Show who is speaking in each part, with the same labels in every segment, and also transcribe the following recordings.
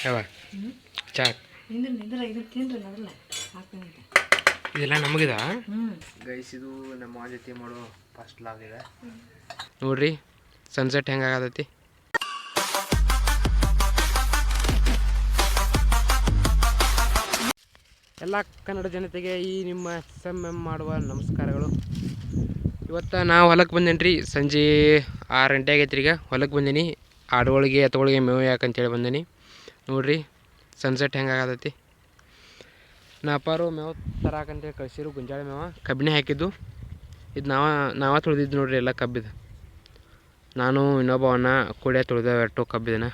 Speaker 1: ಯಾವ ಚಾಕ್ ಇದೆಲ್ಲ ನಮಗಿದ ಗೈಸ್. ಇದು ನಮ್ಮ ಜೊತೆ ಮಾಡೋ ಫಸ್ಟ್ ಲಾಗ್ ಇದೆ ನೋಡ್ರಿ. ಸನ್ಸೆಟ್ ಹೆಂಗಾಗತೈತಿ. ಎಲ್ಲ ಕನ್ನಡ ಜನತೆಗೆ ಈ ನಿಮ್ಮ SMM ಮಾಡುವ ನಮಸ್ಕಾರಗಳು. ಇವತ್ತು ನಾವು ಹೊಲಕ್ಕೆ ಬಂದೇನ್ರಿ. ಸಂಜೆ 6 ಗಂಟೆ ಆಗೈತ್ರಿ. ಈಗ ಹೊಲಕ್ಕೆ ಬಂದೀನಿ. ಆಡುಗಳಿಗೆ ಎತ್ತುಗಳಿಗೆ ಮೇವು ಯಾಕಂತೇಳಿ ಬಂದೀನಿ ನೋಡ್ರಿ. ಸನ್ಸೆಟ್ ಹೆಂಗಾಗತೈತಿ. ನಾಪಾರು ಮೇವು ತರಾಕಂತೇಳಿ ಕಳಿಸಿರು. ಗುಂಜಾಳ ಮೇವ ಕಬ್ಬಿಣಿ ಹಾಕಿದ್ದು. ಇದು ನಾವ ತೊಳೆದಿದ್ದು ನೋಡ್ರಿ. ಎಲ್ಲ ಕಬ್ಬಿದು ನಾನು ಇನ್ನೊಬ್ಬವನ್ನ ಕೂಡೆ ತೊಳೆದ ಒಟ್ಟು ಕಬ್ಬಿದನ.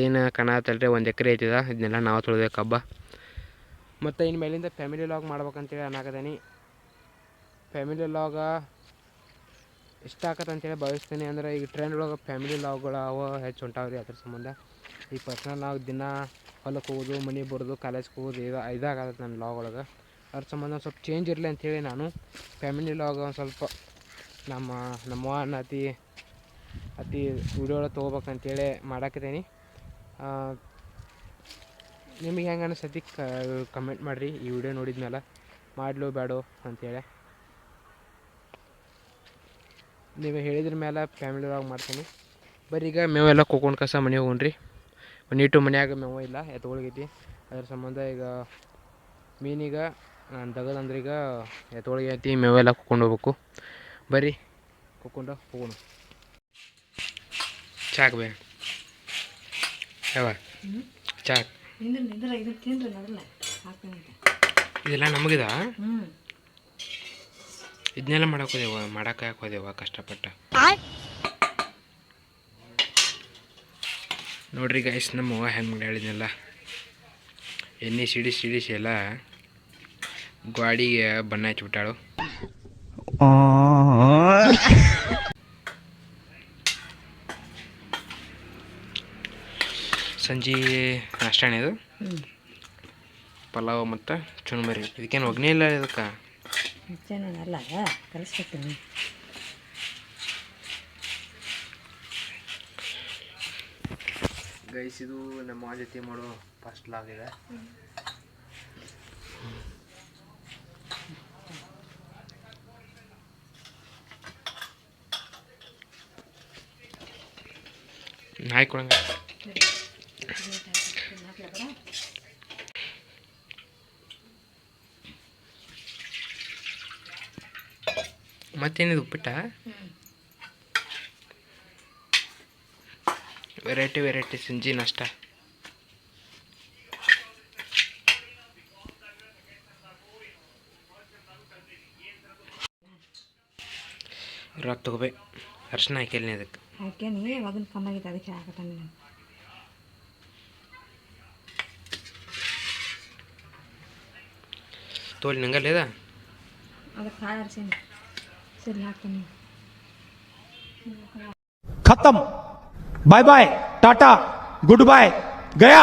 Speaker 1: ಏನು ಕಾಣತ್ತಲ್ರಿ, 1 ಎಕರೆ ಐತಿದ. ಇದನ್ನೆಲ್ಲ ನಾವು ತೊಳೆದ ಕಬ್ಬ. ಮತ್ತು ಇನ್ನು ಮೇಲಿಂದ ಫ್ಯಾಮಿಲಿ ಲಾಗ್ ಮಾಡ್ಬೇಕಂತೇಳಿ ಅನ್ನಕತ್ತೀನಿ. ಫ್ಯಾಮಿಲಿ ಲಾಗ ಇಷ್ಟ ಆಕತ್ತಂತೇಳಿ ಭಾವಿಸ್ತೀನಿ. ಅಂದರೆ ಈಗ ಟ್ರೆಂಡ್ ಒಳಗೆ ಫ್ಯಾಮಿಲಿ ಲಾಗ್ಗಳು ಅವ ಹೆಚ್ಚು ಹೊಂಟಾವ್ರಿ. ಅದ್ರ ಸಂಬಂಧ ಈ ಪರ್ಸ್ನಲ್ ಲಾಗ್ ದಿನ ಹೊಲಕ್ಕೆ ಹೋಗೋದು, ಮನೆಗೆ ಬರೋದು, ಕಾಲೇಜ್ಗೆ ಹೋಗೋದು ಇದಾಗತ್ತೆ ನನ್ನ ಲಾಗ್ ಒಳಗೆ. ಅದ್ರ ಸಂಬಂಧ ಸ್ವಲ್ಪ ಚೇಂಜ್ ಇರಲಿ ಅಂಥೇಳಿ ನಾನು ಫ್ಯಾಮಿಲಿ ಲಾಗ್ ಒಂದು ಸ್ವಲ್ಪ ನಮ್ಮ ಅತಿ ವಿಡಿಯೋ ಒಳಗೆ ತೊಗೋಬೇಕಂತೇಳಿ ಮಾಡಾಕಿದ್ದೀನಿ. ನಿಮಗೆ ಹೆಂಗೆ ಅನಿಸ್ತೈತಿ ಕಮೆಂಟ್ ಮಾಡಿರಿ. ಈ ವಿಡಿಯೋ ನೋಡಿದ್ಮೇಲೆ ಮಾಡಲು ಬೇಡೋ ಅಂಥೇಳಿ ನೀವು ಹೇಳಿದ್ರ ಮೇಲೆ ಫ್ಯಾಮಿಲಿ ಒಳಗೆ ಮಾಡ್ತೀನಿ. ಬರೀ ಈಗ ಮೇವೆಲ್ಲ ಕೊಕ್ಕೊಂಡು ಕಸ ಮನೆಗೆ ಹೋಗ್ರಿ. ನೀಟು ಮನ್ಯಾಗ ಮೇವು ಇಲ್ಲ, ಎತ್ತುಗಳಿಗೈತಿ. ಅದ್ರ ಸಂಬಂಧ ಈಗ ಮೀನಿಗೆ ನಾನು ತೆಗದಂದ್ರೆ ಈಗ ಎತ್ತುಗಳಿಗೆ ಐತಿ, ಮೇವೆಲ್ಲ ಕೊಕ್ಕೊಂಡು ಹೋಗ್ಬೇಕು. ಬರ್ರಿ ಕೊಕ್ಕೊಂಡು ಹೋಗೋಣ. ಚಾಕ್ ಬೇ ಯಾವ ಚಾಕ್ ಇದೆಲ್ಲ ನಮಗಿದ. ಇದನ್ನೆಲ್ಲ ಮಾಡಕ್ಕೆ ಹೋದೆವ ಕಷ್ಟಪಟ್ಟ. ನೋಡ್ರಿ ಗೈಸ್, ನಮ್ಮವ್ವ ಹೆಂಗೆ ಮಾಡಿದ್ನೆಲ್ಲ ಎಣ್ಣೆ ಸಿಡಿಸಿ ಎಲ್ಲ ಗಾಡಿಗೆ ಬಣ್ಣ ಹಚ್ಬಿಟ್ಟಾಳು. ಸಂಜೆ ನಾಷ್ಟಾನೆ ಇದು ಪಲಾವ್ ಮತ್ತು ಚುನ್ಮರಿ. ಇದಕ್ಕೇನು ಒಗ್ನೇ ಇಲ್ಲ. ಇದಕ್ಕೆ
Speaker 2: ಅಲ್ಲ ಕಲಿಸ್ಕೊತೀನಿ.
Speaker 1: ಗೈಸ್, ಇದು ನಮ್ಮ ಜೊತೆ ಮಾಡೋ ಫಸ್ಟ್ ಲಾಗ್ ಇದೆ. ನಾಯಿ ಕೊಡಂಗ ಮತ್ತೇನಿದು ಉಪ್ಪಿಟ್ಟ. ವೆರೈಟಿ ಸಂಜೆ ನಾಷ್ಟ. ರೊಕ್ಕ ತಗೋಬೇ. ಅರ್ಶಿನ ಹಾಕಿಲ್ಲ ಅದಕ್ಕೆ.
Speaker 2: ಹಾಕೇನಿ ಅದನ್ನ ಕಮ್ಮಾಗಿತ್ತು, ಅದಕ್ಕೆ ಹಾಕತ್ತಾನೆ.
Speaker 1: ತೋಲಿ ನಂಗಲ್ಲ ಇದ
Speaker 2: ಅದಕ್ಕೆ ಕಾಳು ಅರ್ಶಿನ ಸರಿ ಹಾಕ್ತೀನಿ.
Speaker 3: खत्म. Bye bye tata goodbye गया.